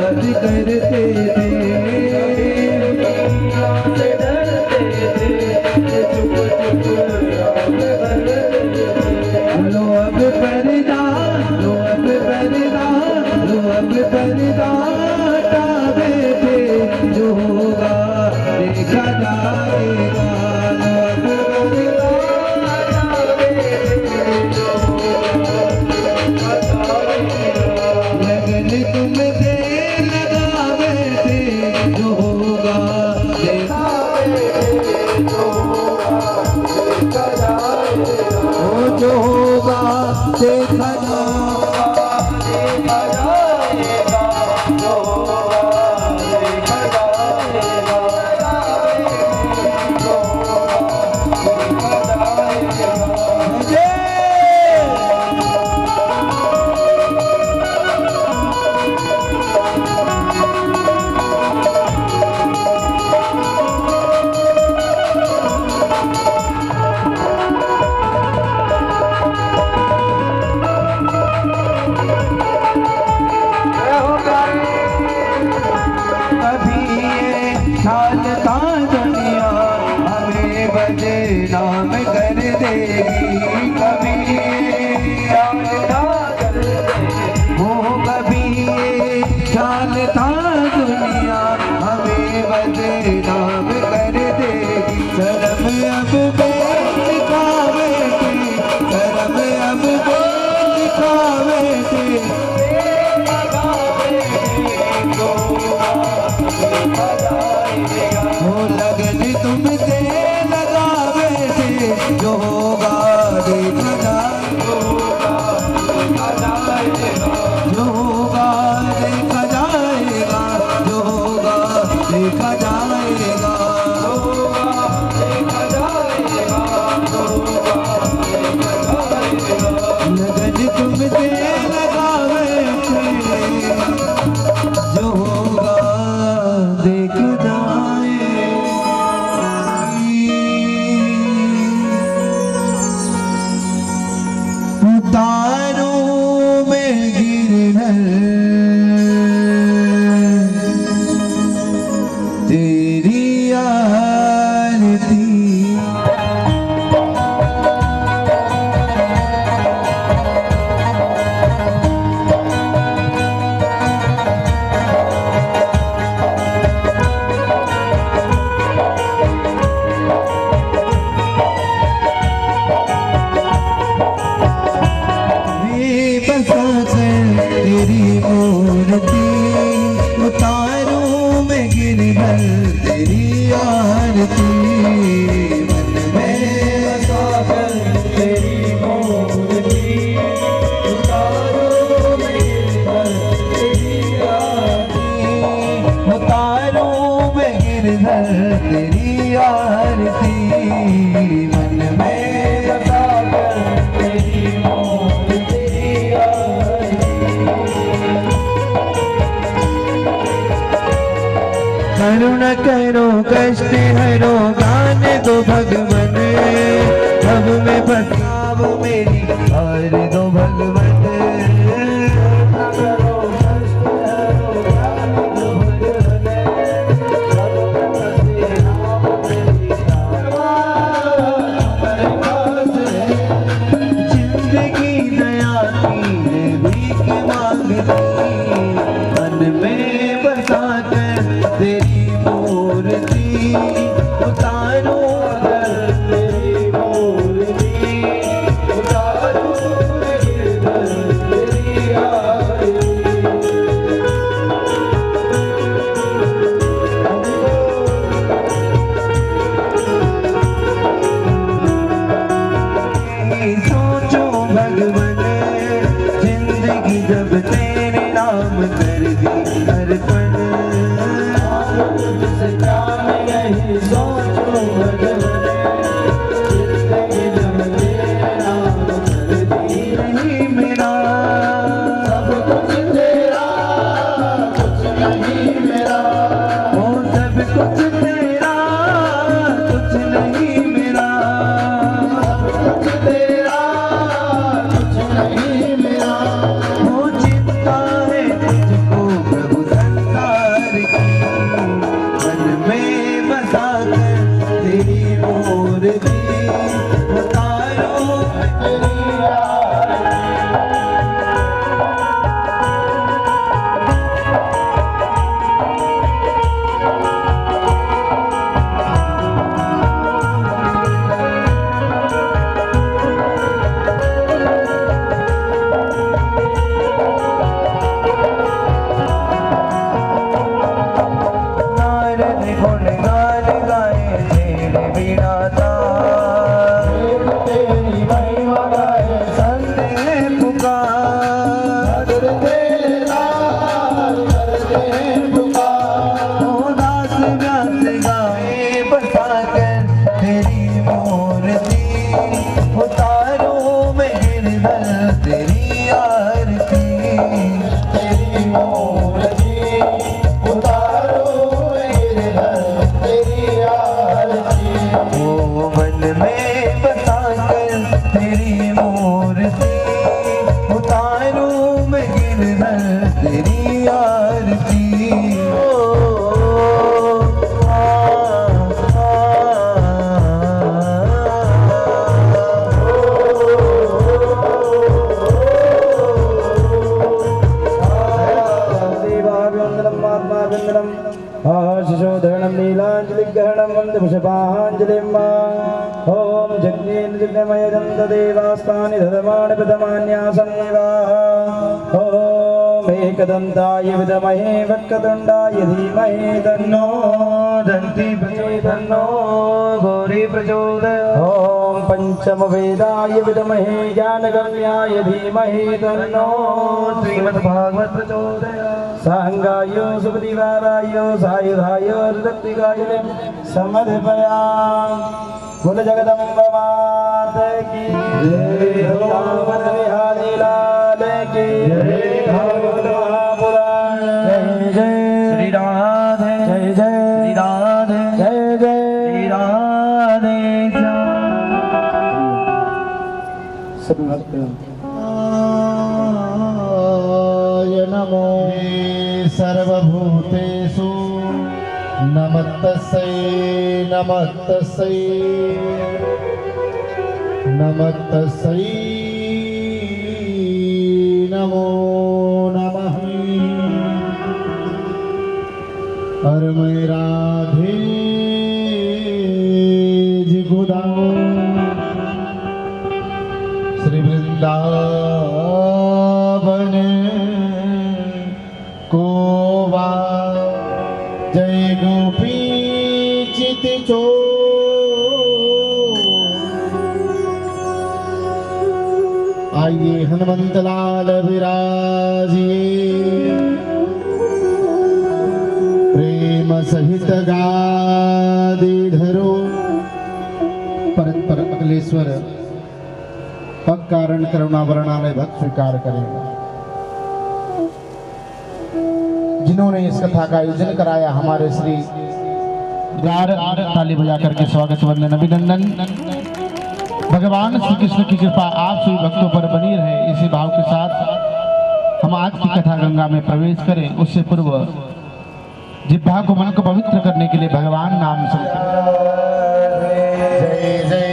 याद करते थे, लो अब पर्दा, लो अब पर्दा, लो अब पर्दा हटा बैठे, जो होगा देखा जाएगा। लो अब पर्दा हटा बैठे, जो होगा लगन तुम दे लगा बैठे, जो होगा देखा जो होगा देखा जाएगा, जो होगा देखा जाएगा, जो होगा देखा जाएगा। नाम कर देगी कभी वो, कभी ख्याल था दुनिया हमें बदनाम कर देगी। शर्म अब दिखावे थे, शर्म अब दिखावे थे, वो लगन तुमसे जो होगा देखा जाएगा, जो होगा देखा जाएगा, जो होगा देखा जाएगा, जो होगा देखा जाएगा, जो होगा देखा जाएगा। लगन तुमसे लगावे थे, जो होगा देखा तारों में गिरधर तेरी आरती, तेरी मूर्ति उतारूं में गिरधर तेरी आरती, मन में बसाकर तेरी मूर्ति उतारूं में गिरधर तेरी आरती, उतारूं में गिरधर तेरी आरती, मन में बसाकर तेरी मूर्ति करुणा करो कष्ट हरो गाने दो भगवन, अब में बसाव मेरी और दो भगवन। जिंदगी दया की भीख मांगती, मन में बसाकर तेरी मूर्ति उतारो, तेरी मूर्ति उतारो, तेरी आरती। सोचो भगवन जिंदगी जब तेरे नाम कर दी अर्पण, सोचो भगवन जिंदगी जब तेरे नाम कर दी, नहीं मेरा सब कुछ तेरा, कुछ नहीं मेरा, ओ सब कुछ तेरा, कुछ नहीं मेरा, सब कुछ तेरा, कुछ नहीं मेरा, ओ चिंता है तुझको प्रभु संग तेरी आरती शिशोधरणं नीलाञ्जलिग्रहणं वन्दे पुष्पाञ्जलिम् ॐ जज्ञेन जज्ञमयजन्त देवास्तानि दधमानि प्रथमान्यासमेवाः ॐ एकदन्ताय विद्महे वक्रतुण्डाय धीमहि तन्नो दन्ति प्रचोदयात् गौरी प्रचोदयात् ॐ पंचमवेदाय विद्महे ज्ञानगम्याय धीमहि तन्नो श्रीमद्भागवत प्रचोदयात् सांगायो सुपतिवारायो सायुधायो ऋत्विकाय समर्पया कुल जगदम्ब मात की जय भगवान बिहारी लाल की जय भागवत महापुराण जय जय श्री राधे जय जय श्री राधे जय जय श्री राधे सभी नमो सर्वभूतेषु नमस्तस्यै नमस्तस्यै नमस्तस्यै नमो नमः परमय राधे जी गोदान श्री वृंदावन कोवा जय गोपी चित चो आइए हनुमंत लाल विराजिए प्रेम सहित गादी धरो परत पर अकलेश्वर भक्त कारण करुणा वर्णालय भक्त स्वीकार करेगा। जिन्होंने इस कथा का आयोजन कराया हमारे श्री ताली बजा करके स्वागत वंदन अभिनंदन। भगवान श्री कृष्ण की कृपा आप सभी भक्तों पर बनी रहे, इसी भाव के साथ हम आज की कथा गंगा में प्रवेश करें। उससे पूर्व जिह्वा को मन को पवित्र करने के लिए भगवान नाम संकीर्तन। जय जय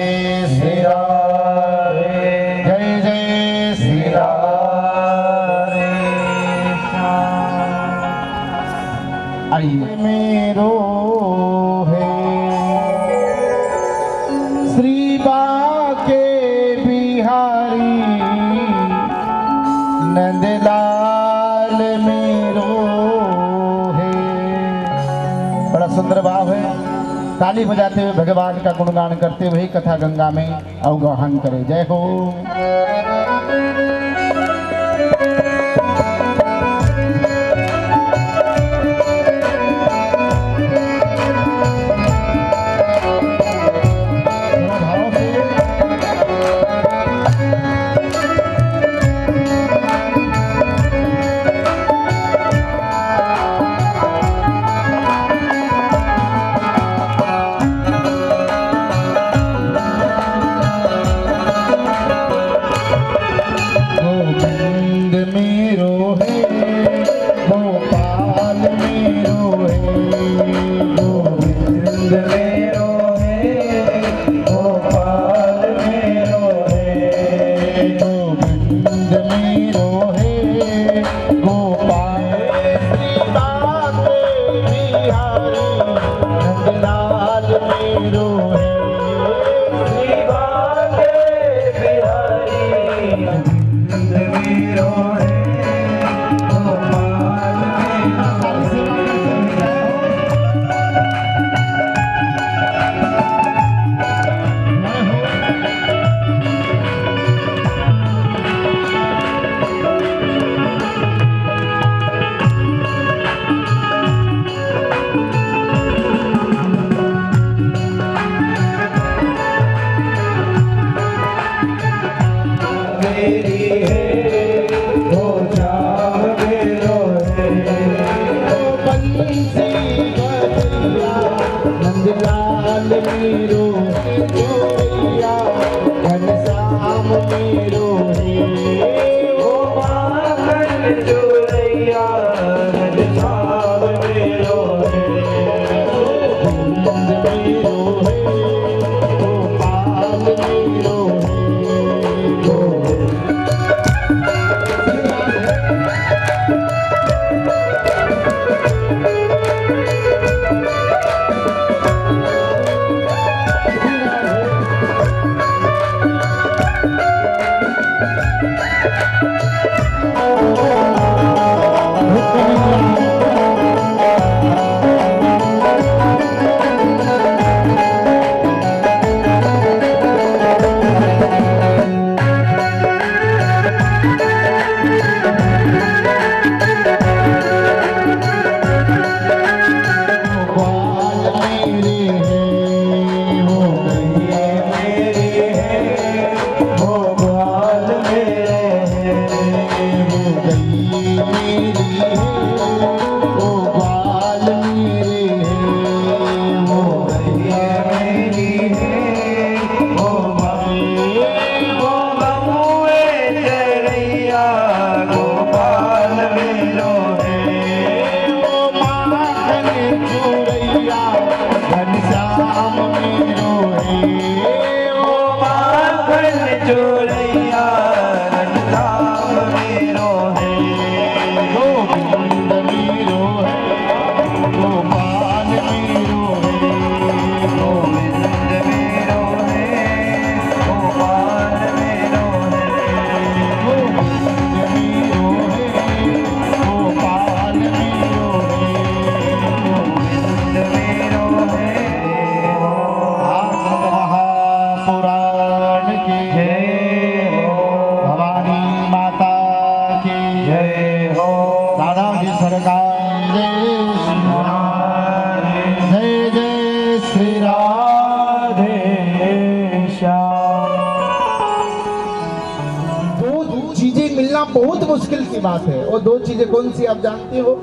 श्री राम जय जय श्री राम आइए मेरो है श्री बाके बिहारी नंदलाल मेरो है। बड़ा सुंदर भाव है। ताली बजाते हुए भगवान का गुणगान करते हुए कथा गंगा में अवगाहन करें। जय हो। बहुत मुश्किल की बात है। और दो चीजें कौन सी आप जानते हो?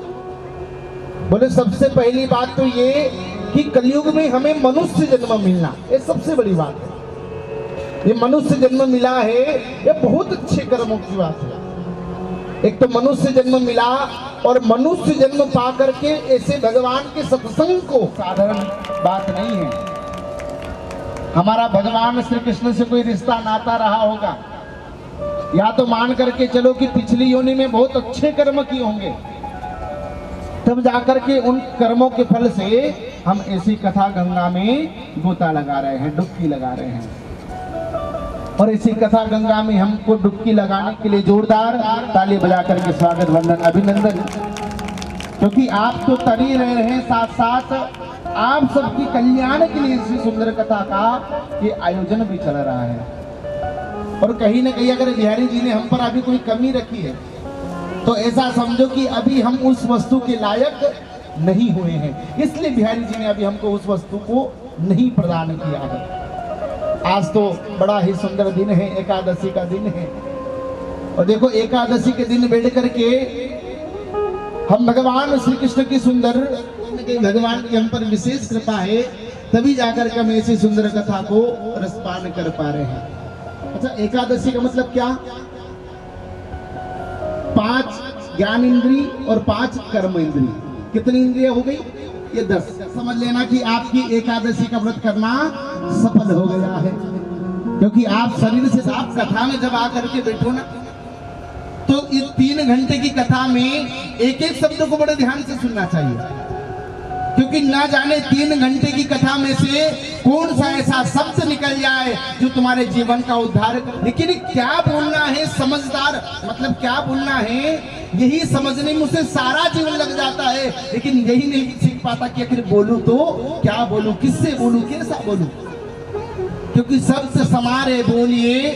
बोले सबसे पहली बात तो ये कि कलयुग में हमें मनुष्य जन्म मिलना, ये सबसे बड़ी बात है। ये मनुष्य जन्म मिला है, ये बहुत अच्छे कर्मों की बात है। एक तो मनुष्य जन्म मिला, और मनुष्य जन्म पा करके ऐसे भगवान के सत्संग को साधारण बात नहीं है। हमारा भगवान श्री कृष्ण से कोई रिश्ता नाता रहा होगा, या तो मान करके चलो कि पिछली योनि में बहुत अच्छे कर्म किए होंगे, तब जाकर के उन कर्मों के फल से हम ऐसी कथा गंगा में गोता लगा रहे हैं, डुबकी लगा रहे हैं। और इसी कथा गंगा में हमको डुबकी लगाने के लिए जोरदार ताली बजा करके स्वागत वंदन अभिनंदन, क्योंकि आप तो तरी रहे हैं, साथ साथ आप सबकी कल्याण के लिए इसी सुंदर कथा का ये आयोजन भी चल रहा है। और कहीं ना कहीं अगर बिहारी जी ने हम पर अभी कोई कमी रखी है, तो ऐसा समझो कि अभी हम उस वस्तु के लायक नहीं हुए हैं, इसलिए बिहारी जी ने अभी हमको उस वस्तु को नहीं प्रदान किया है। आज तो बड़ा ही सुंदर दिन है, एकादशी का दिन है। और देखो एकादशी के दिन बैठ करके हम भगवान श्री कृष्ण की सुंदर, भगवान की हम पर विशेष कृपा है, तभी जाकर के हम ऐसी सुंदर कथा को रसपान कर पा रहे हैं। अच्छा, एकादशी का मतलब क्या? 5 ज्ञान इंद्री और 5 कर्म इंद्री। कितनी इंद्रियां हो गई? ये 10। समझ लेना कि आपकी एकादशी का व्रत करना सफल हो गया है, क्योंकि आप शरीर से, आप कथा में जब आकर के बैठो ना, तो इस 3 घंटे की कथा में एक एक शब्द को बड़े ध्यान से सुनना चाहिए, क्योंकि ना जाने 3 घंटे की कथा में से कौन सा ऐसा शब्द निकल जाए जो तुम्हारे जीवन का उद्धार कर। लेकिन क्या बोलना है समझदार, मतलब क्या बोलना है, यही समझने में उसे सारा जीवन लग जाता है, लेकिन यही नहीं सीख पाता कि आखिर बोलूं तो क्या बोलूं, किससे बोलूं, कैसा बोलूं। क्योंकि शब्द समारे बोलिए,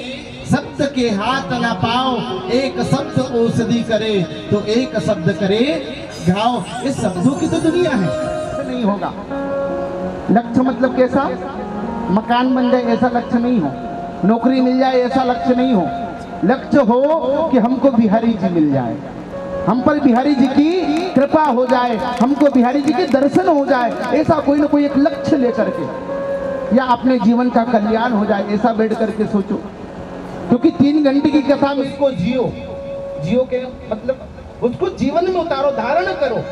शब्द के हाथ ना पाओ, एक शब्द औषधि करे तो एक शब्द करे घाव। इस शब्दों की तो दुनिया है, नहीं होगा। लक्ष्य मतलब कैसा? मकान बन जाए ऐसा लक्ष्य नहीं हो, नौकरी मिल जाए ऐसा लक्ष्य नहीं हो। लक्ष्य हो कि हमको बिहारी जी मिल जाए, हम पर बिहारी जी की कृपा हो जाए, हमको बिहारी जी के दर्शन हो जाए, ऐसा कोई ना कोई एक लक्ष्य लेकर के, या अपने जीवन का कल्याण हो जाए, ऐसा बैठ करके सोचो। क्योंकि 3 घंटे की कथा में इसको जियो, जियो के मतलब उसको जीवन में उतारो, धारण करो।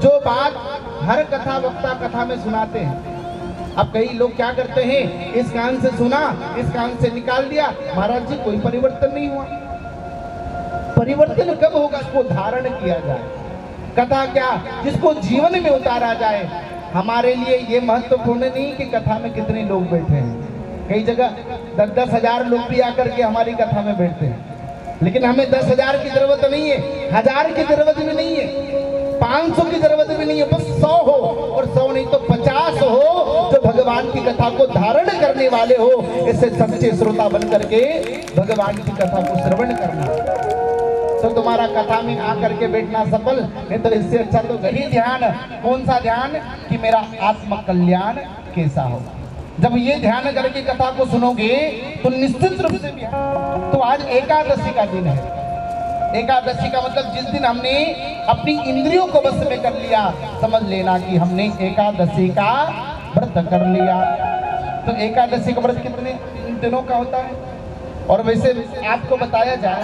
जो बात हर कथा वक्ता कथा में सुनाते हैं, अब कई लोग क्या करते हैं, इस कान से सुना, इस कान से निकाल दिया, महाराज जी कोई परिवर्तन नहीं हुआ। परिवर्तन कब होगा? इसको धारण किया जाए। कथा क्या? जिसको जीवन में उतारा जाए। हमारे लिए ये महत्वपूर्ण नहीं कि कथा में कितने लोग बैठे हैं। कई जगह 10-10 हजार लोग भी आकर के हमारी कथा में बैठते हैं, लेकिन हमें 10 हजार की जरूरत नहीं है, 1000 की जरूरत भी नहीं है, 500 की जरूरत भी नहीं है, बस 100 हो, और 100 नहीं तो 50 हो जो भगवान की कथा को धारण करने वाले हो। इससे सच्चे श्रोता बन करके भगवान की कथा को श्रवण करना, तो तुम्हारा कथा में आकर के बैठना सफल। नहीं तो इससे अच्छा तो वही ध्यान, कौन सा ध्यान, कि मेरा आत्म कल्याण कैसा हो। जब ये ध्यान करके कथा को सुनोगे तो निश्चित रूप से भी। तो आज एकादशी का दिन है, एकादशी का मतलब जिस दिन हमने अपनी इंद्रियों को वश में कर लिया, समझ लेना कि हमने एकादशी का व्रत कर लिया। तो एकादशी का व्रत कितने दिनों का होता है? और वैसे आपको बताया जाए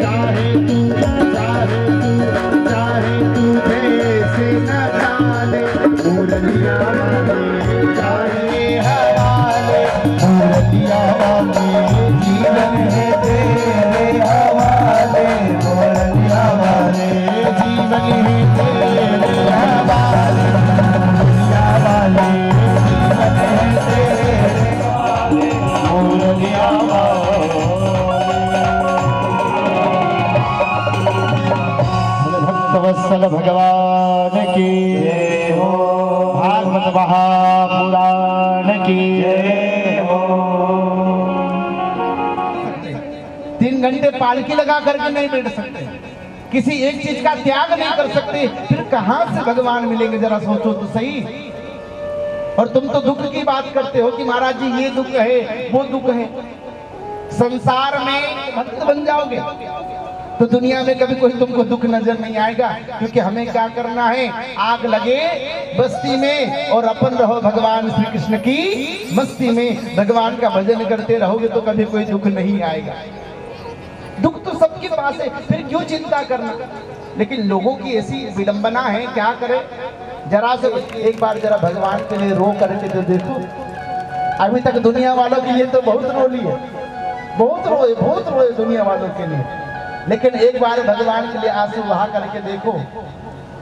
चाहे तू भगवान की जय हो, भागवत महापुराण की जय हो। 3 घंटे पालकी लगा करके नहीं बैठ सकते, किसी एक चीज का त्याग नहीं कर सकते, फिर कहां से भगवान मिलेंगे? जरा सोचो तो सही। और तुम तो दुख की बात करते हो कि महाराज जी ये दुख है वो दुख है। संसार में भक्त बन जाओगे तो दुनिया में कभी कोई तुमको दुख नजर नहीं आएगा, क्योंकि हमें क्या करना है? आग लगे बस्ती में और अपन रहो भगवान श्री कृष्ण की मस्ती में। भगवान का भजन करते रहोगे तो कभी कोई दुख नहीं आएगा। दुख तो सबके पास है, फिर क्यों चिंता करना? लेकिन लोगों की ऐसी विडंबना है, क्या करें? जरा से एक बार जरा भगवान के लिए रो करके तो देखो। अभी तक दुनिया वालों के लिए तो बहुत रो लिए, बहुत रोए दुनिया वालों के लिए, लेकिन एक बार भगवान के लिए आंसू बहा करके देखो।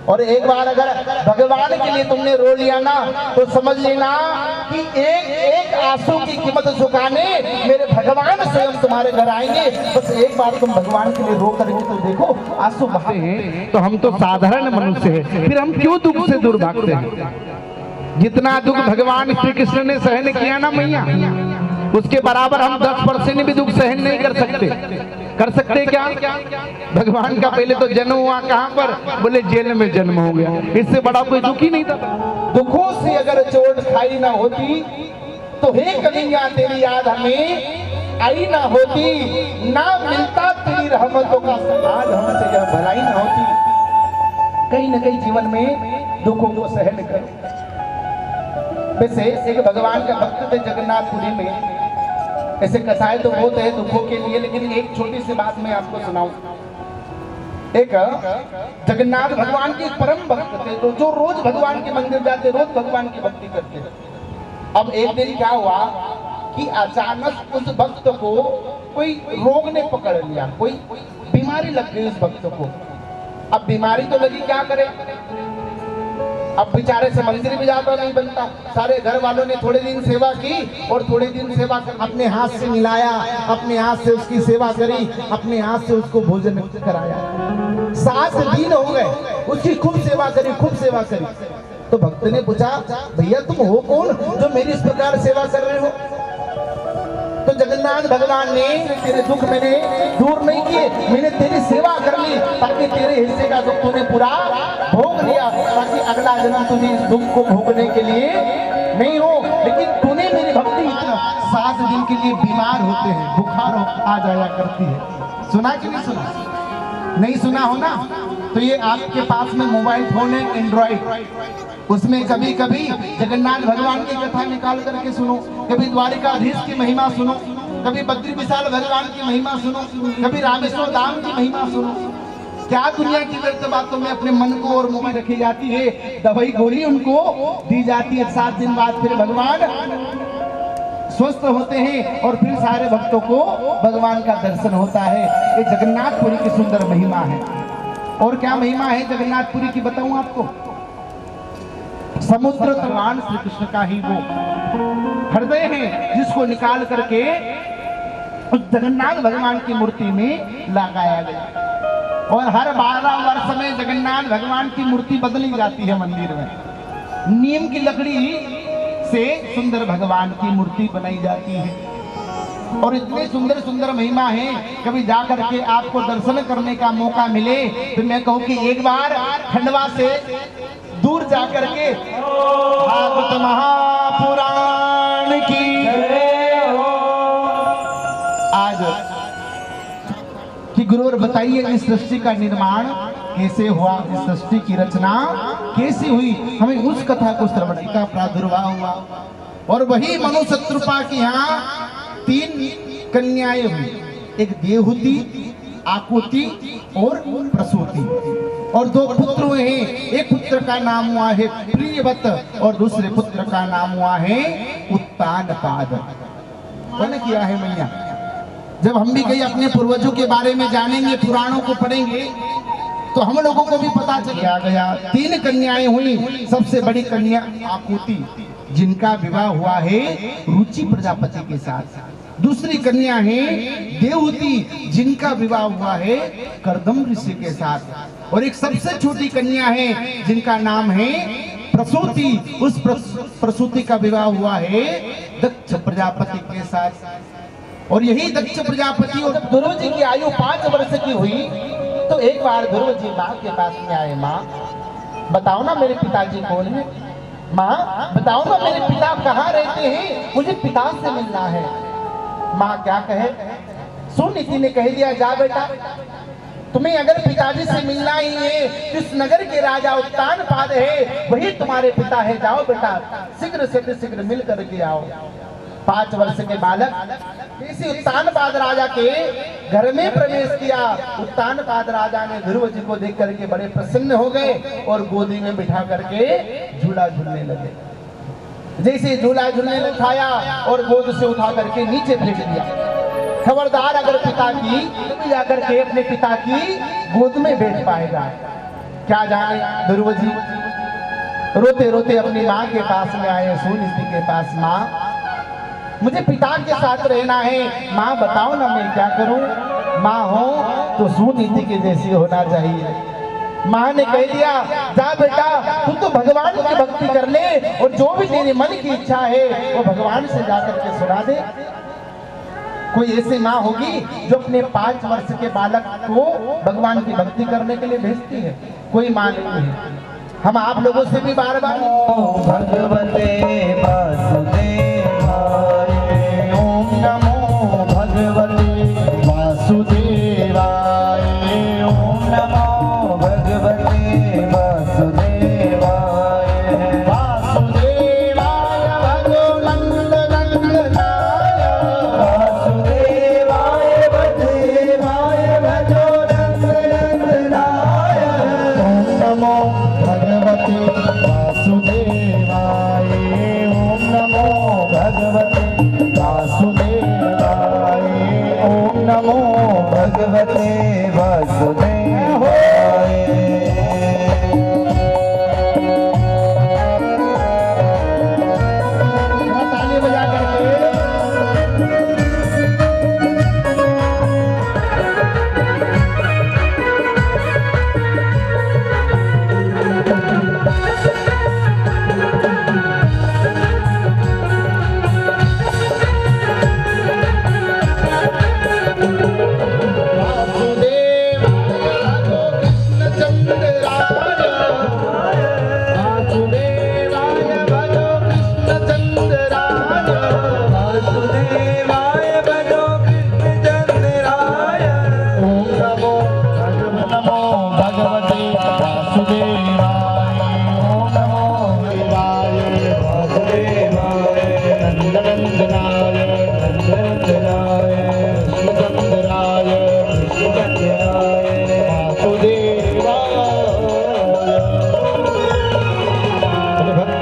और एक बार अगर भगवान के लिए तुमने रो लिया ना, तो समझ लेना कि एक एक आंसू की कीमत चुकाने मेरे भगवान स्वयं तुम्हारे घर आएंगे। बस एक बार तुम भगवान के लिए रो करके तो देखो, आंसू बहाते हैं तो हम तो साधारण मनुष्य हैं, फिर हम क्यों दुख से दूर भागते हैं? जितना दुख भगवान श्री कृष्ण ने सहन किया ना मैया, उसके बराबर हम 10% भी दुख सहन नहीं कर सकते। कर सकते क्या? भगवान का पहले तो जन्म हुआ कहां पर? बोले जेल में जन्म हो गया, इससे बड़ा कोई दुख ही नहीं था। दुखों से अगर चोट खाई ना होती तो हे कलिंगा तेरी याद हमें आई ना होती, ना मिलता तेरी रहमतों का आज हमसे यह भलाई ना होती। कहीं ना कहीं जीवन में दुखों को सहन करो। वैसे एक भगवान का भक्त थे जगन्नाथपुरी में, ऐसे कथाएं तो बहुत है दुखों के लिए, लेकिन एक छोटी सी बात मैं आपको सुनाऊं। एक जगन्नाथ भगवान के परम भक्त थे, तो जो रोज भगवान के मंदिर जाते, रोज भगवान की भक्ति करते। अब एक दिन क्या हुआ कि अचानक उस भक्त को कोई रोग ने पकड़ लिया, कोई बीमारी लग गई उस भक्त को। अब बीमारी तो लगी, क्या करे? अब बेचारे से मंदिर भी जाता नहीं बनता। सारे घर वालों ने थोड़े दिन सेवा की और थोड़े दिन सेवा कर अपने हाथ से मिलाया, अपने हाथ से उसकी सेवा करी, अपने हाथ से उसको भोजन कराया। 7 दिन हो गए, उसकी खूब सेवा करी, खूब सेवा करी। तो भक्त ने पूछा, भैया तुम हो कौन जो मेरी इस प्रकार सेवा कर रहे हो? तो जगन्नाथ भगवान ने, तेरे दुख मैंने दूर नहीं किए, मैंने तेरी सेवा कर ली ताकि तेरे हिस्से का दुख तूने पूरा भोग लिया, ताकि अगला जन्म तुझे इस दुख को भोगने के लिए नहीं हो। लेकिन तूने मेरी भक्ति इतना 7 दिन के लिए बीमार होते हैं, बुखार आ जाया करती है। सुना कि नहीं सुना? नहीं सुना हो ना? तो ये आपके पास में मोबाइल फोन है एंड्रॉइड, उसमें कभी कभी जगन्नाथ भगवान की कथा निकाल करके सुनो, कभी द्वारिकाधीश की महिमा सुनो, कभी बद्री विशाल भगवान की महिमा सुनो, कभी रामेश्वर धाम की महिमा सुनो। क्या दुनिया की व्यर्थ बातों में अपने मन को और मुंह में रखी जाती है, दवाई गोली उनको दी जाती है। 7 दिन बाद फिर भगवान स्वस्थ होते हैं और फिर सारे भक्तों को भगवान का दर्शन होता है। ये जगन्नाथपुरी की सुंदर महिमा है। और क्या महिमा है जगन्नाथपुरी की बताऊं आपको? समुद्र भगवान श्री कृष्ण का ही वो हृदय है, जिसको निकाल करके उस जगन्नाथ भगवान की मूर्ति में लगाया गया। और हर 12 वर्ष में जगन्नाथ भगवान की मूर्ति बदली जाती है मंदिर में। नीम की लकड़ी से सुंदर भगवान की मूर्ति बनाई जाती है। और इतने सुंदर सुंदर महिमा है, कभी जा करके आपको दर्शन करने का मौका मिले तो मैं कहूँ कि एक बार खंडवा से दूर जा करके भागवत महापुराण की आज कि गुरुवर बताइए इस सृष्टि का निर्माण कैसे हुआ, इस सृष्टि की रचना कैसे हुई, हमें उस कथा को श्रवण का प्रादुर्भाव हुआ। और वही मनु शत्रुपा के यहाँ 3 कन्याएं हुई, एक देवहूति, आकुति और प्रसूति। और 2 पुत्र हुए हैं, एक पुत्र का नाम हुआ है प्रियव्रत और दूसरे पुत्र का नाम हुआ है उत्तानपाद। कौन किया है मैया? जब हम भी कहीं अपने पूर्वजों के बारे में जानेंगे, पुराणों को पढ़ेंगे, तो हम लोगों को भी पता चला गया। 3 कन्याएं हुई। सबसे बड़ी कन्या आकुति, जिनका विवाह हुआ है रुचि प्रजापति के साथ। दूसरी कन्या है देवहूति, जिनका विवाह हुआ है कर्दम ऋषि के साथ। और एक सबसे छोटी कन्या है जिनका नाम है प्रसूति। उस प्रसूति का विवाह हुआ है दक्ष प्रजापति के साथ। और यही दक्ष प्रजापति और ध्रुव जी की आयु 5 वर्ष की हुई तो एक बार ध्रुव जी माँ के पास में आए। माँ बताओ ना मेरे पिताजी कौन है? माँ बताओ ना मेरे पिता कहाँ रहते हैं, मुझे पिता से मिलना है। माँ क्या कहे? सुनीति ने कह दिया, जा बेटा तुम्हें अगर पिताजी से मिलना ही है, जिस नगर के राजा उत्तानपाद है वही तुम्हारे पिता है, जाओ बेटा शीघ्र से शीघ्र मिल करके आओ। 5 वर्ष के बालक इसी उत्तानपाद राजा के घर में प्रवेश किया। उत्तानपाद राजा ने ध्रुव जी को देख करके बड़े प्रसन्न हो गए और गोदी में बिठा करके झूला झूलने लगे। जैसे झूला झूलने उठाया और गोद से उठा करके नीचे फेंक दिया। खबरदार अगर पिता की जाकर के अपने पिता की गोद में बैठ पाएगा। क्या जाने ध्रुव जी रोते रोते अपनी माँ के पास में आए, सुनीति के पास। माँ मुझे पिता के साथ रहना है, माँ बताओ ना मैं क्या करूं? माँ हो तो सुनीति के जैसी होना चाहिए। माँ ने कह दिया, जा बेटा तू तो भगवान की भक्ति कर ले और जो भी तेरे मन की इच्छा है वो भगवान से जाकर के सुना दे। कोई ऐसी माँ होगी जो अपने 5 वर्ष के बालक को भगवान की भक्ति करने के लिए भेजती है? कोई माँ नहीं है। हम आप लोगों से भी बार बार भगवते वासुदेवाय, ओम नमो भगवते वासुदेवाय, ओम नमो भगवते वासुदेवाय, वासुदेवाय भगो नंद नंदनाय, वासुदेवाय वासुदेवाय भजो नंद नंदनाय, ओम नमो भगवते वासुदेवाय, ओम नमो भगवते वासुदेवाय, ओम नमो भगवते वासुदेवाय। ताली बजा करके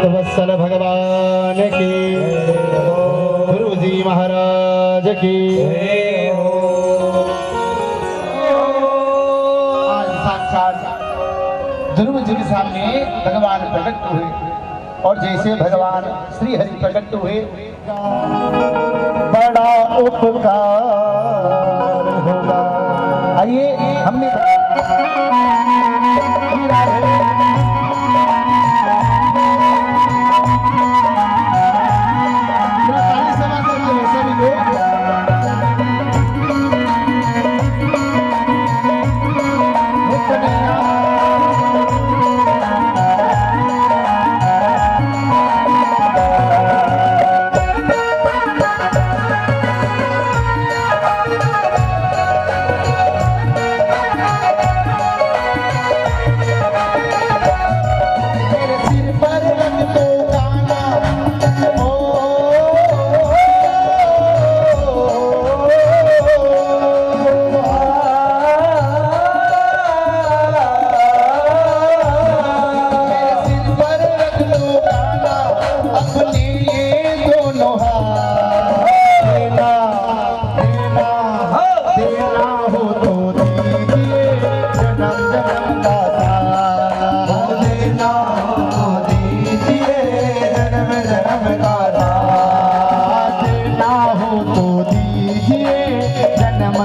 वत्सल भगवान की, गुरु जी महाराज की। आज साक्षात ध्रुव जी के सामने भगवान प्रकट हुए और जैसे भगवान श्री हरि प्रकट हुए, बड़ा उपकार होगा। आइए हमने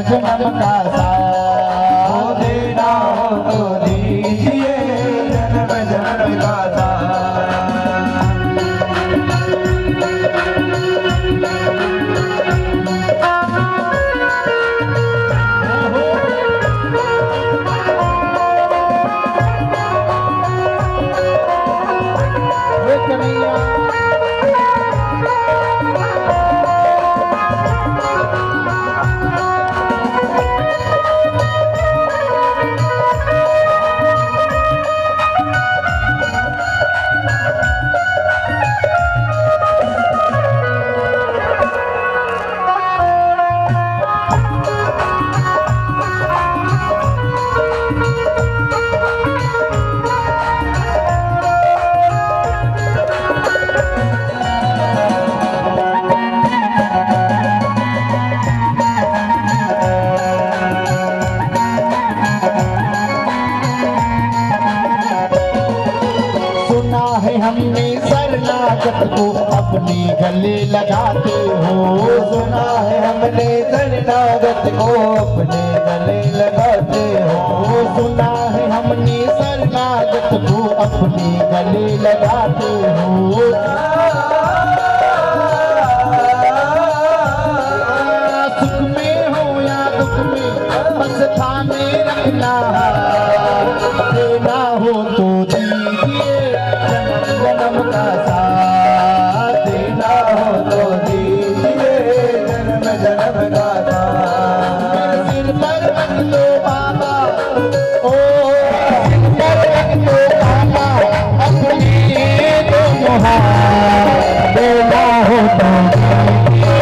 जन्म का साथ देना हो तो का साथ। हमने शरणागत को अपने गले लगाते हो। सुना है हमने शरणागत को अपने गले लगाते हो। सुना है हमने शरणागत को अपने गले लगाते हो। सुख में हो या दुख में बस थामे रखना, देना हो तो दीजिए जन्म का साथ, देना हो तो दीजिए जन्म जन्म का साथ। मेरे सिर पर रख दो बाबा, ओ सिर पर रख दो बाबा अपने दोनों हाथ, देना हो तो दीजिए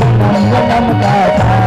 जन्म जन्म का साथ।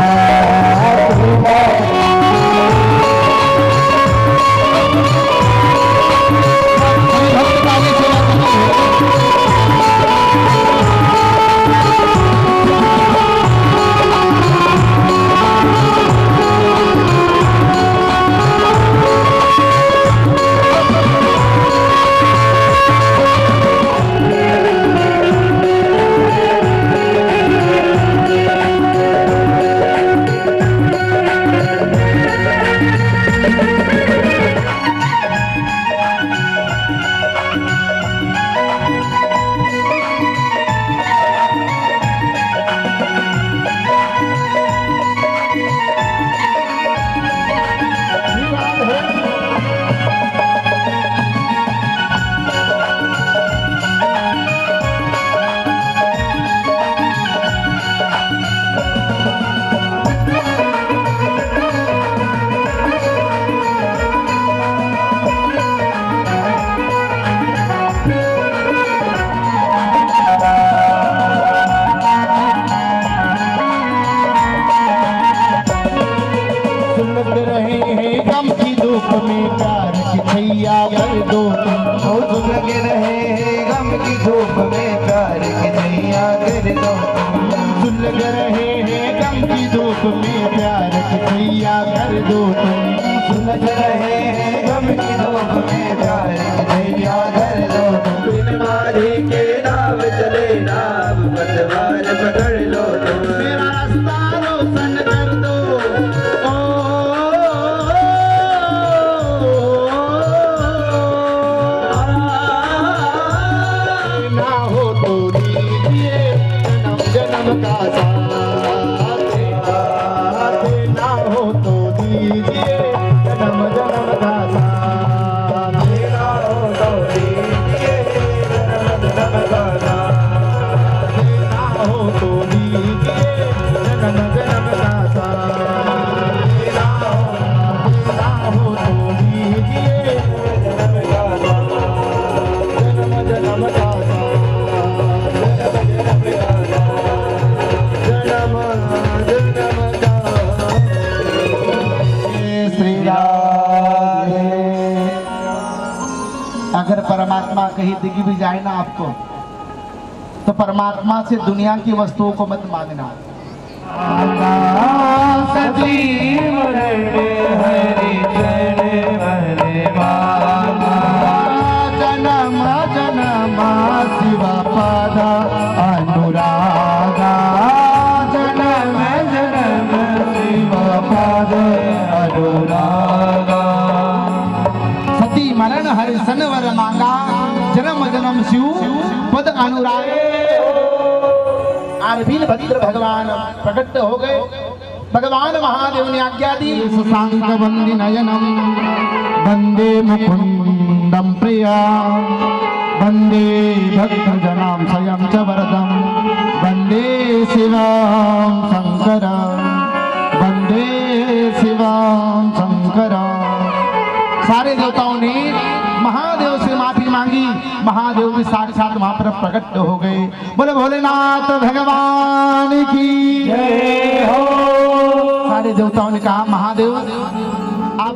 गम की धूप में प्यार की छैया कर दो तुम, तुम लगे रहे गम की धूप में प्यार की छैया कर दो तुम, लग रहे हैं गम की धूप में प्यार की छैया कर दो तुम, लग रहे हैं गम की धूप में प्यार की छैया कर दो तुम। बिन मारे के नाव चले नाव पतवार पकड़ लो तुम, मेरा रास्ता रोशन कर दो। जन्म का साथ देना हो तो दीजिए जन्म जन्म का साथ, देना हो तो दीजिए जन्म जन्म का साथ, देना हो तो दीजिए जन्म जन्म का साथ, देना हो तो दीजिए जन्म का साथ, जन्म जन्म का साथ। अगर परमात्मा कहीं दिख भी जाए ना आपको, तो परमात्मा से दुनिया की वस्तुओं को मत मांगना। सजीव हरि जन्म जन्म शिवा पाद अनुरागा, जन्म जन्म शिवा पाद अनुरागा। सती मरण हरि सनवर मांगा, जन्म जन्म शिव पद अनुराग आरबीन भद्र भगवान प्रकट हो गए। भगवान महादेव ने आज्ञा दी शशांक वंदि नयनम वंदे मुकुंदम प्रिया वंदे भक्त जनाम स्वयं च वरदम वंदे शिवं शंकर वंदे शिवं शंकर। सारे देवताओं ने महादेव से माफी मांगी। महादेव भी साक्षात वहां पर प्रकट हो गए। बोले भोलेनाथ भगवान की जय हो। सारे देवताओं ने कहा महादेव आप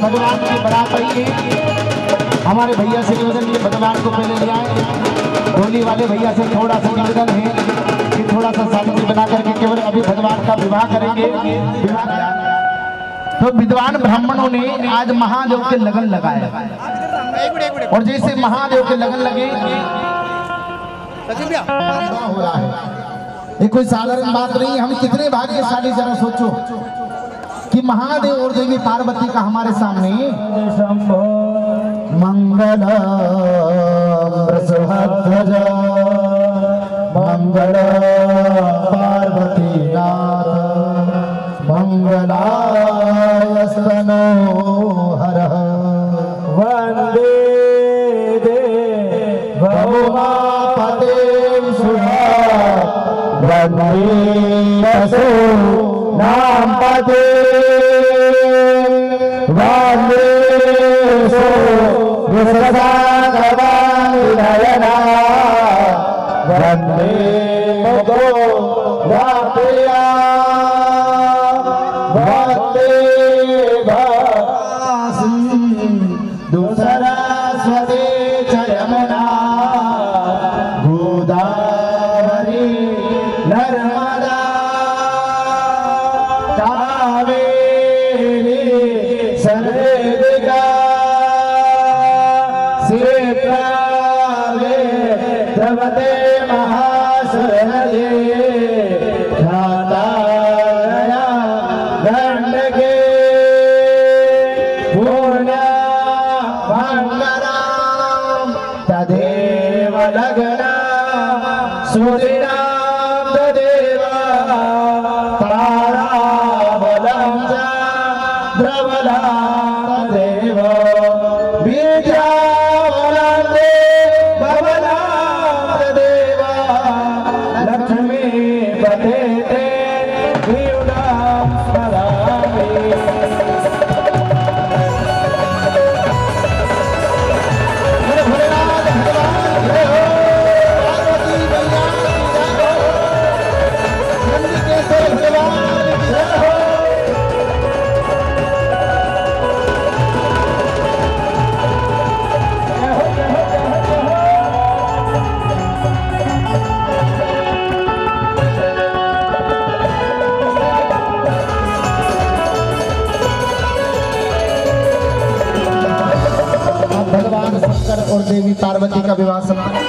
भगवान की बारात आई है। हमारे भैया से निवेदन ये भगवान को पहले ले आए। डोली वाले भैया से थोड़ा सा निवेदन है कि थोड़ा सा शांति बना करके केवल अभी भगवान का विवाह करेंगे। तो विद्वान ब्राह्मणों ने आज महादेव के लगन लगाए। और जैसे महादेव के लगन लगे हो रहा है। ये कोई साधारण बात नहीं। हम कितने भाग्यशाली, जरा सोचो कि महादेव और देवी पार्वती का हमारे सामने मंगल वृषभध्वज मंगल पार्वती नाथ मंगलायस्तनो हर वंदे देवोमापते सुधा वंदे नाम पदे वंदे नयना वंदे मदो प्रिया वंदे सरस्वती च यमुना गोदावरी नर्मदा कावेरी सर्वेदिका द्रवते महासुरनदे ख्याताया गंडके पूर्णा मंगलाम तदेव लगना सुदिनाम तदेवा ताराबलं च द्रवलाम तदेव विद्यावलं ते भवनाम तदेवा लक्ष्मी पते ते वियुनाम स्मरामि भगवान शंकर और देवी पार्वती का विवाह समारोह।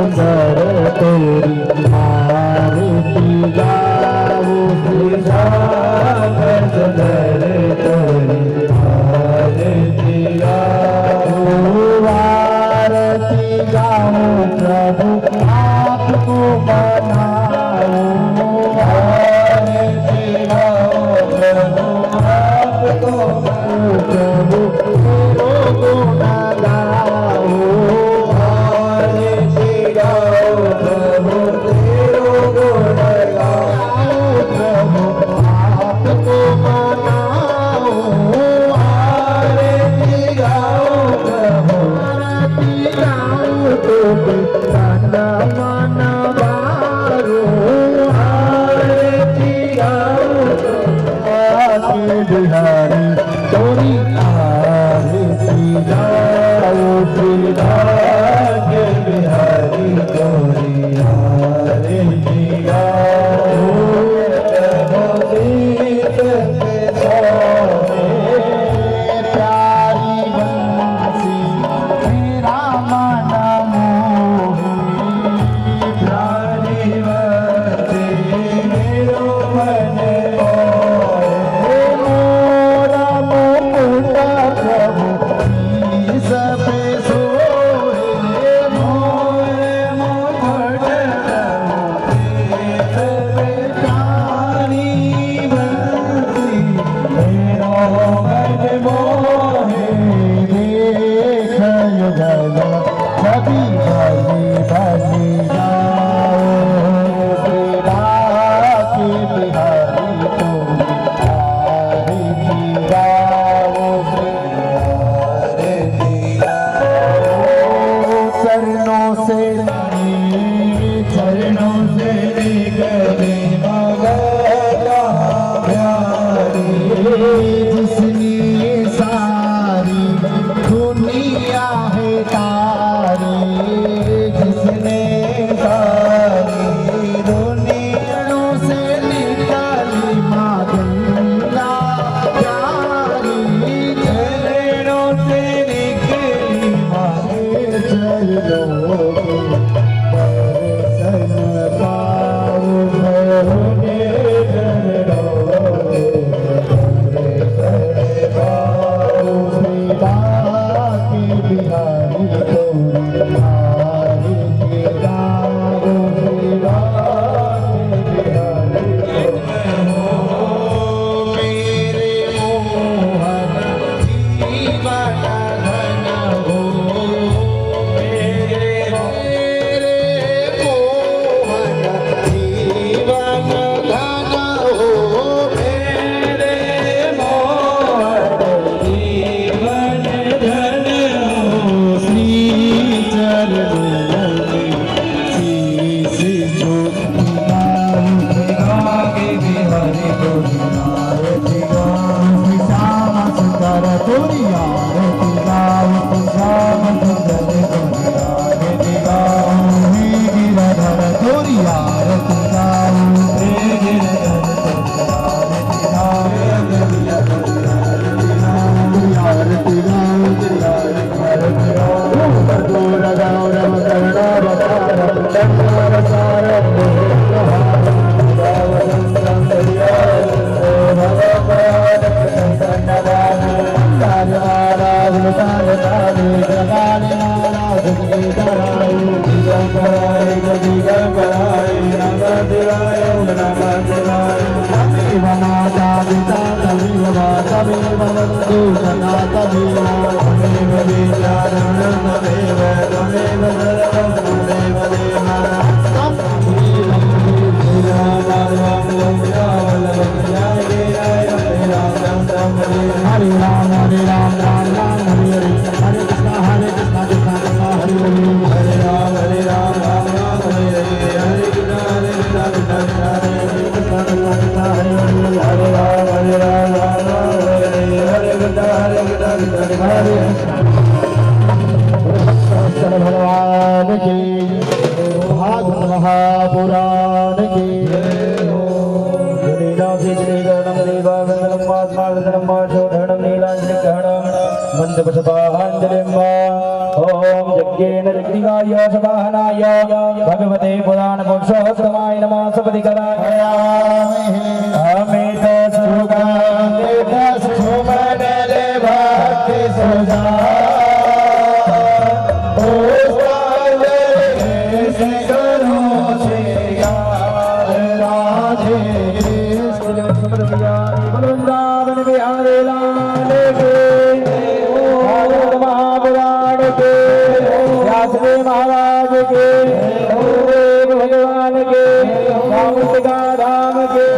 सुंदर तेरी आरती गाओ श्री श्याम सुंदर तेरी आरती गाओ आरती गाओ प्रभु आपको बनाओ आरती गाओ प्रभु आपको प्रभु तेरो गुण गाओ आरती गाओ प्रभु तेरो गुण गाओ प्रभु आपको बनाओ आरती गाओ प्रभु आरती गाओ तो गाना माना बारो आरती गाओ आके बिहारी तोरी आरती गाओ श्री भाग्य बिहारी तोरी आरती गाओ प्रभु गीत पे सोने प्यारी बंसी मेरा मन मोहे प्यारी बंसी मेरो मन मोहे मोरा मुकुट प्रभु सब सोहे मोरे मुकुट प्रभु प्यारी बंसी मेरो मन मोहे देख युगल सभी भली भली गाओ श्री बाकी बिहारी तोरी आरती गाओ श्री आरती गाओ चरणों से गए मगता प्यारी जिसने सारी दुनिया है तारी जिसने सारी दुनिया से निकाली माँ गंगा प्यारी चरणों से निकली माँ चरणों दर्शन पाओ भोले चरणों दर्शन पाओ श्री बाकी बिहारी तोरी आरती गाओ श्री बाकी बिहारी मेरे मोहन जीवन धन हो मेरे मोहन जीवन धन हो मेरे मोहन जीवन धन हो श्री चरणों में शीश झुकाऊं आगे बिहारी तोरी आरती गाओ श्याम सुंदर तोरी आरती गाओ श्याम सुंदर तोरी आरती गाओ हे गिरधर तोरी आरती गाओ हे गिरधर तोरी आरती गाओ आरती गाओ आरती गाओ दूर गाओ रम करुणा बकार चंद्र सार हरे राम हरे राम राम राम हरे हरे हरे कृष्णा कृष्णा कृष्णा हरे हरे राम राम राम हरे हरे हरे कृष्णा कृष्णा कृष्णा हरे कृष्णा कृष्णा हरे हरे हरे राम राम राम हरे हरे कृष्णा कृष्णा हरे शंकर भगवान की भागवत महापुराण की मंद लोकेन ऋतिकाय सवाहनाय भगवते पुराण पुरुषोत्तमाय नमः सपदिकराय अमित सुगंधित सुमनल भक्ति सुजा वृंदावन बिहारी लाल के भागवत महापुराण के व्यासदेव महाराज के भगवान के धाम के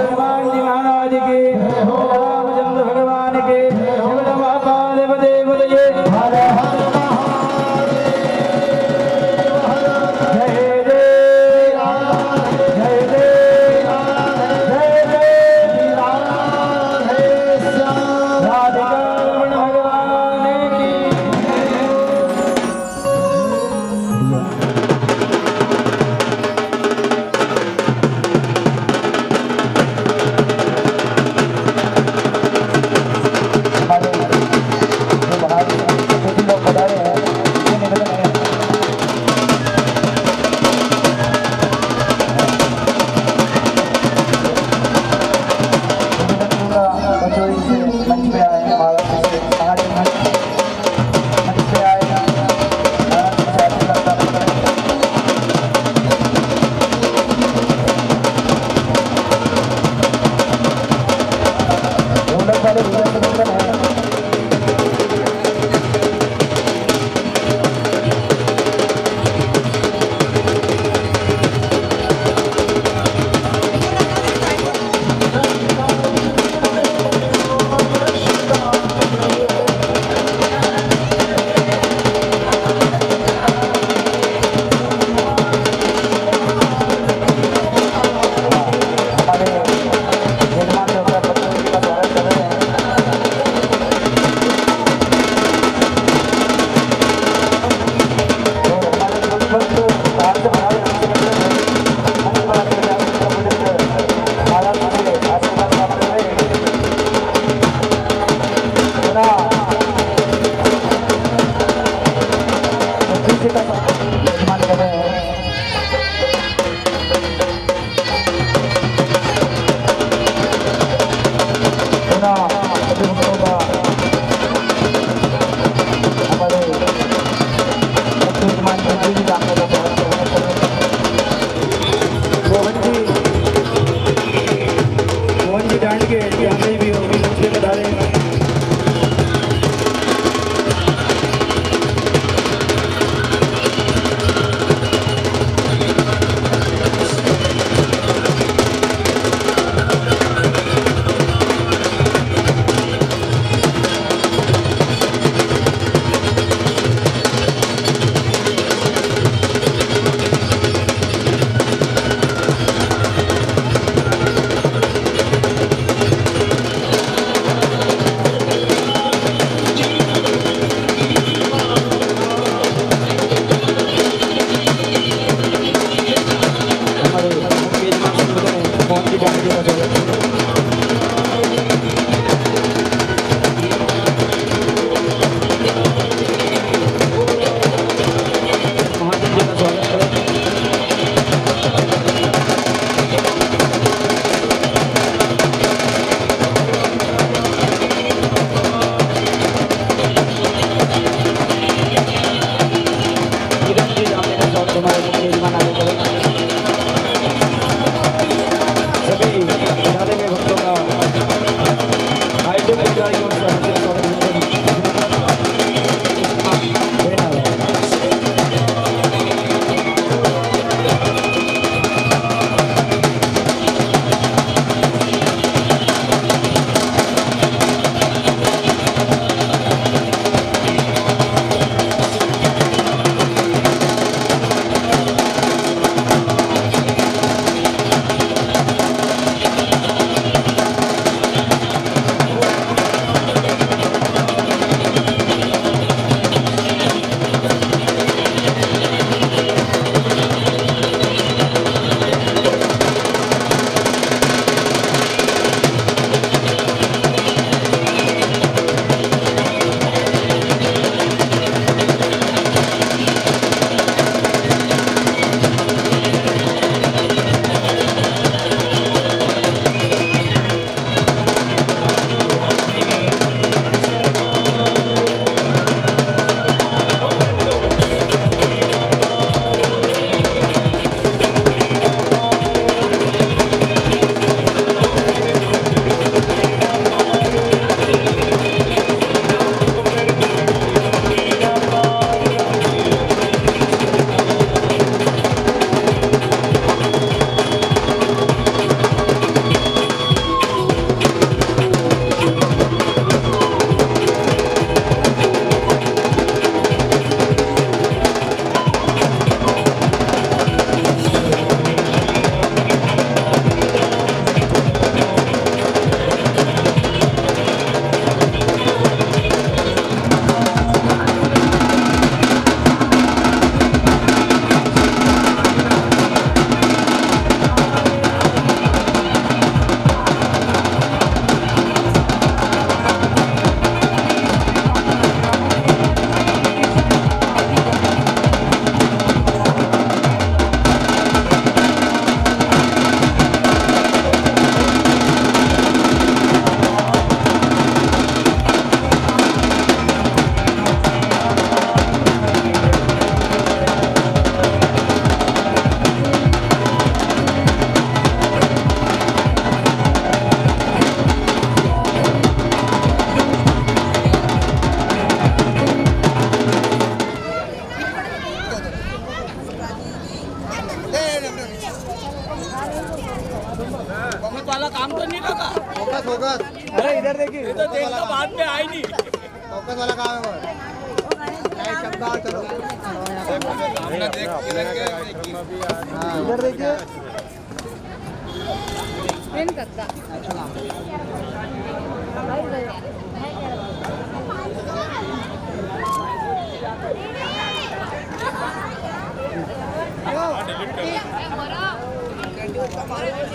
फोकस वाला काम है इधर देखिए डिलीट कर